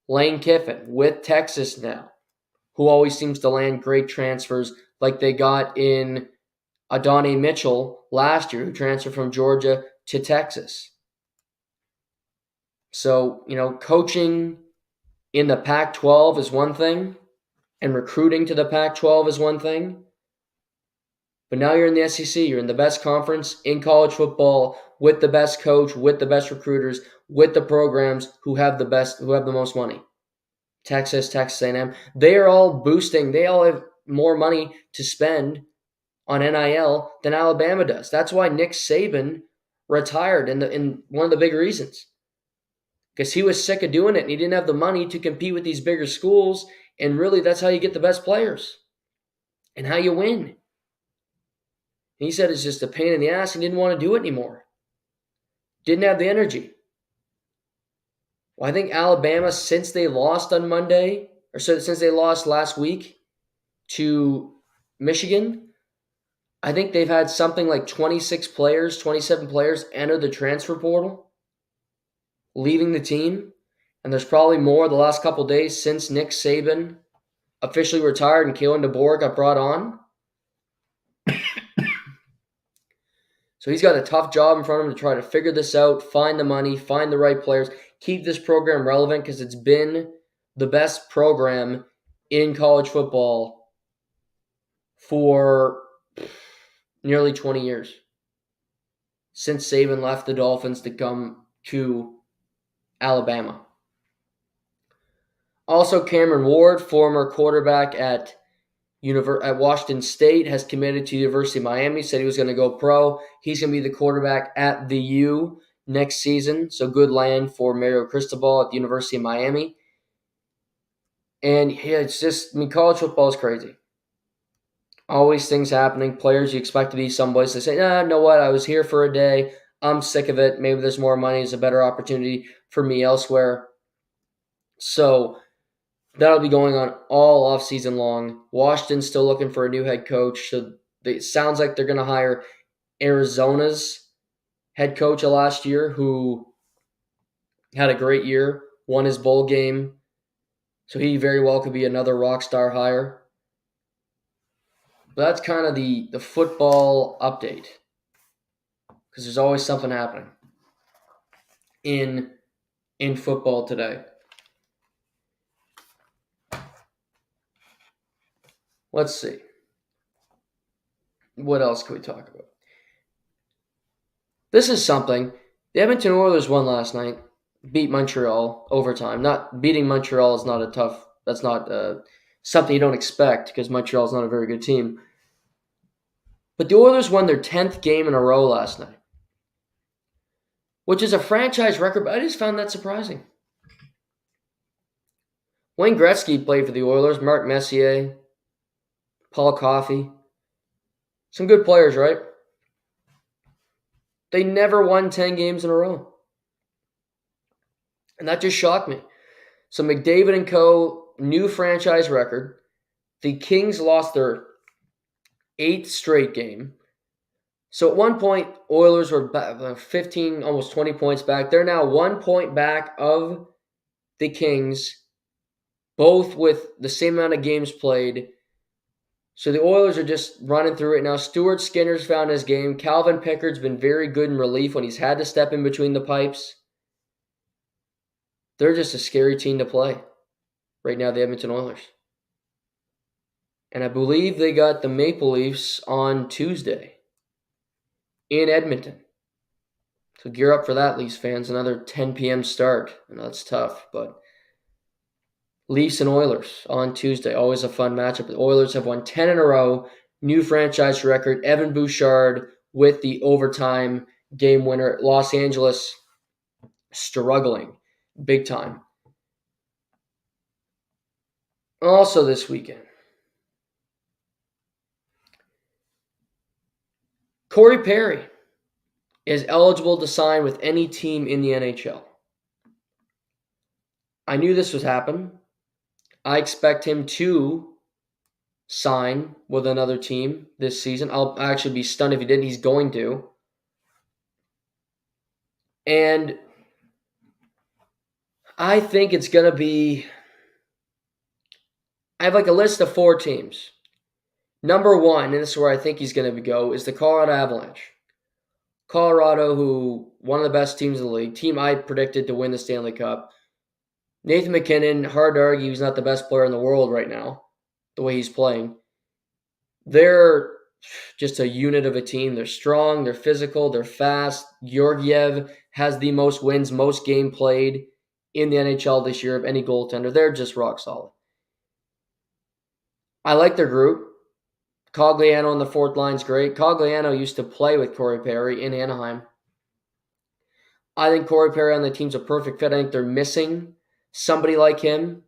A: Lane Kiffin, with Texas now, who always seems to land great transfers like they got in Adonai Mitchell last year, who transferred from Georgia to Texas. So, coaching in the Pac-12 is one thing, and recruiting to the Pac-12 is one thing. But now you're in the SEC. You're in the best conference in college football with the best coach, with the best recruiters, with the programs who have the most money. Texas A&M. They are all boosting. They all have more money to spend on NIL than Alabama does. That's why Nick Saban retired in one of the big reasons. Because he was sick of doing it and he didn't have the money to compete with these bigger schools. And really, that's how you get the best players and how you win. He said it's just a pain in the ass. He didn't want to do it anymore. Didn't have the energy. Well, I think Alabama, since they lost on Monday, or since they lost last week to Michigan, I think they've had something like 27 players enter the transfer portal, leaving the team. And there's probably more the last couple days since Nick Saban officially retired and Kalen DeBoer got brought on. So he's got a tough job in front of him to try to figure this out, find the money, find the right players, keep this program relevant because it's been the best program in college football for nearly 20 years. Since Saban left the Dolphins to come to Alabama. Also, Cameron Ward, former quarterback at Washington State, has committed to University of Miami, said he was going to go pro. He's going to be the quarterback at the U next season. So good land for Mario Cristobal at the University of Miami. And yeah, it's just, college football is crazy. Always things happening. Players you expect to be someplace. They say, nah, you know what? I was here for a day. I'm sick of it. Maybe there's more money. It's a better opportunity for me elsewhere. So that'll be going on all off season long. Washington's still looking for a new head coach. So it sounds like they're going to hire Arizona's head coach of last year, who had a great year, won his bowl game. So he very well could be another rock star hire. But that's kind of the football update, because there's always something happening in football today. Let's see. What else can we talk about? This is something. The Edmonton Oilers won last night, beat Montreal overtime. Not beating Montreal is not a tough. That's not something you don't expect, because Montreal is not a very good team. But the Oilers won their 10th game in a row last night, which is a franchise record, but I just found that surprising. Wayne Gretzky played for the Oilers, Mark Messier, Paul Coffey. Some good players, right? They never won 10 games in a row. And that just shocked me. So McDavid and co., new franchise record. The Kings lost their 8th straight game. So at one point, Oilers were 15, almost 20 points back. They're now 1 point back of the Kings, both with the same amount of games played. So the Oilers are just running through it now. Stuart Skinner's found his game. Calvin Pickard's been very good in relief when he's had to step in between the pipes. They're just a scary team to play right now, the Edmonton Oilers. And I believe they got the Maple Leafs on Tuesday in Edmonton. So gear up for that, Leafs fans. Another 10 p.m. start. I know that's tough, but Leafs and Oilers on Tuesday. Always a fun matchup. The Oilers have won 10 in a row. New franchise record. Evan Bouchard with the overtime game winner. Los Angeles struggling big time. Also this weekend, Corey Perry is eligible to sign with any team in the NHL. I knew this would happen. I expect him to sign with another team this season. I'll actually be stunned if he didn't. He's going to. And I think it's going to be... I have like a list of 4 teams. Number 1, and this is where I think he's going to go, is the Colorado Avalanche. Colorado, who one of the best teams in the league. Team I predicted to win the Stanley Cup. Nathan MacKinnon, hard to argue he's not the best player in the world right now, the way he's playing. They're just a unit of a team. They're strong, they're physical, they're fast. Georgiev has the most wins, most game played in the NHL this year of any goaltender. They're just rock solid. I like their group. Cogliano on the 4th line is great. Cogliano used to play with Corey Perry in Anaheim. I think Corey Perry on the team's a perfect fit. I think they're missing somebody like him.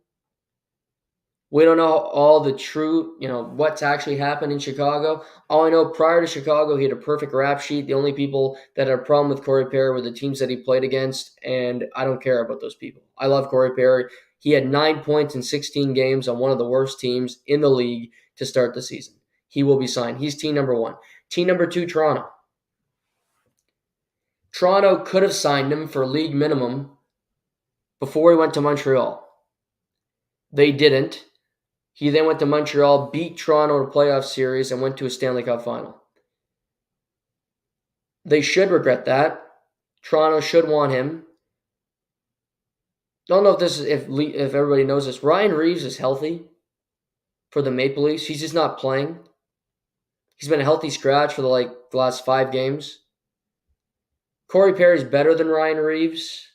A: We don't know all the true, what's actually happened in Chicago. All I know, prior to Chicago, he had a perfect rap sheet. The only people that had a problem with Corey Perry were the teams that he played against, and I don't care about those people. I love Corey Perry. He had 9 points in 16 games on one of the worst teams in the league to start the season. He will be signed. He's team number 1. Team number 2, Toronto. Toronto could have signed him for league minimum before he went to Montreal. They didn't. He then went to Montreal, beat Toronto in a playoff series, and went to a Stanley Cup final. They should regret that. Toronto should want him. Don't know if everybody knows this. Ryan Reeves is healthy for the Maple Leafs. He's just not playing. He's been a healthy scratch for the last 5 games. Corey Perry's better than Ryan Reeves.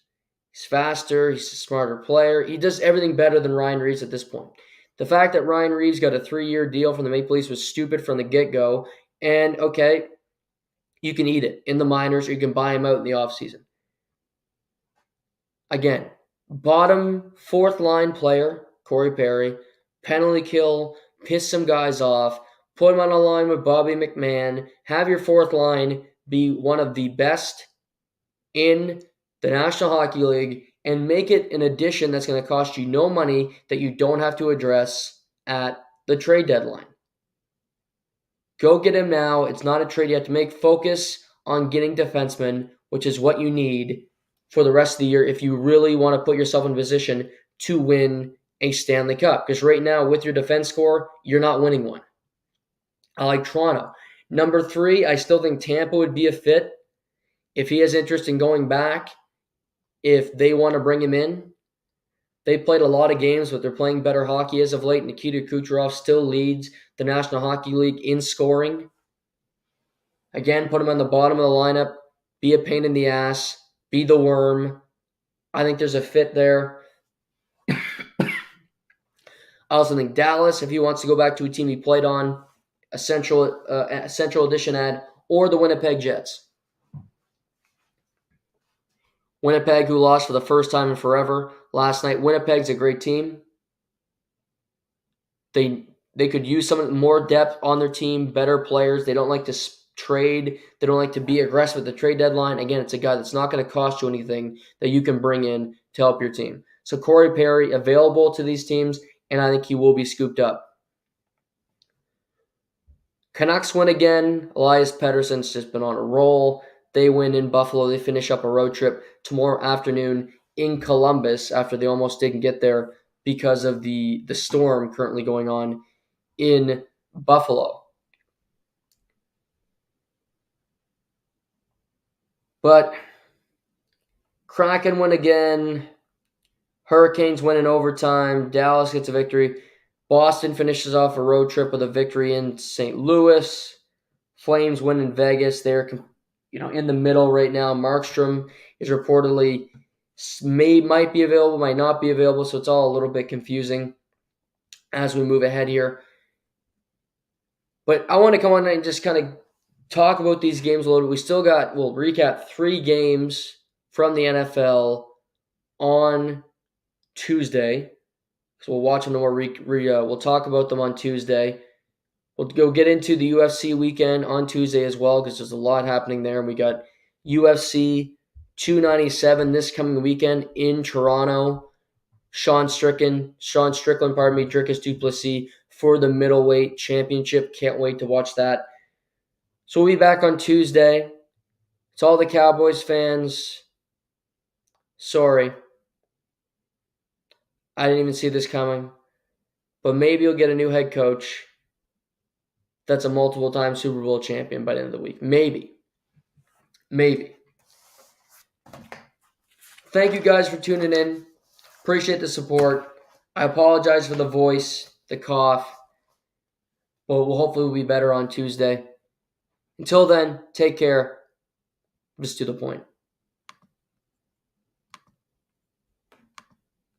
A: He's faster. He's a smarter player. He does everything better than Ryan Reeves at this point. The fact that Ryan Reeves got a 3-year deal from the Maple Leafs was stupid from the get-go. And, okay, you can eat it in the minors or you can buy him out in the offseason. Again, bottom 4th line player, Corey Perry, penalty kill, piss some guys off, Put him on a line with Bobby McMahon. Have your fourth line be one of the best in the National Hockey League and make it an addition that's going to cost you no money that you don't have to address at the trade deadline. Go get him now. It's not a trade you have to make. Focus on getting defensemen, which is what you need for the rest of the year if you really want to put yourself in a position to win a Stanley Cup. Because right now, with your defense score, you're not winning one. I like Toronto. Number 3, I still think Tampa would be a fit if he has interest in going back, if they want to bring him in. They played a lot of games, but they're playing better hockey as of late. Nikita Kucherov still leads the National Hockey League in scoring. Again, put him on the bottom of the lineup. Be a pain in the ass. Be the worm. I think there's a fit there. I also think Dallas, if he wants to go back to a team he played on, a central edition ad, or the Winnipeg Jets. Winnipeg, who lost for the first time in forever last night. Winnipeg's a great team. They could use some more depth on their team, better players. They don't like to trade. They don't like to be aggressive at the trade deadline. Again, it's a guy that's not going to cost you anything that you can bring in to help your team. So Corey Perry, available to these teams, and I think he will be scooped up. Canucks win again. Elias Pettersson's just been on a roll. They win in Buffalo. They finish up a road trip tomorrow afternoon in Columbus after they almost didn't get there because of the storm currently going on in Buffalo. But Kraken win again. Hurricanes win in overtime. Dallas gets a victory. Boston finishes off a road trip with a victory in St. Louis. Flames win in Vegas. They're in the middle right now. Markstrom is reportedly might be available, might not be available, so it's all a little bit confusing as we move ahead here. But I want to come on and just kind of talk about these games a little bit. We'll recap 3 games from the NFL on Tuesday. So we'll watch them more. We'll talk about them on Tuesday. We'll go get into the UFC weekend on Tuesday as well because there's a lot happening there. We got UFC 297 this coming weekend in Toronto. Sean Strickland, Dricus du Plessis for the middleweight championship. Can't wait to watch that. So we'll be back on Tuesday. To all the Cowboys fans, sorry. I didn't even see this coming. But maybe you'll get a new head coach that's a multiple-time Super Bowl champion by the end of the week. Maybe. Thank you guys for tuning in. Appreciate the support. I apologize for the voice, the cough. But hopefully we'll be better on Tuesday. Until then, take care. Just to the point.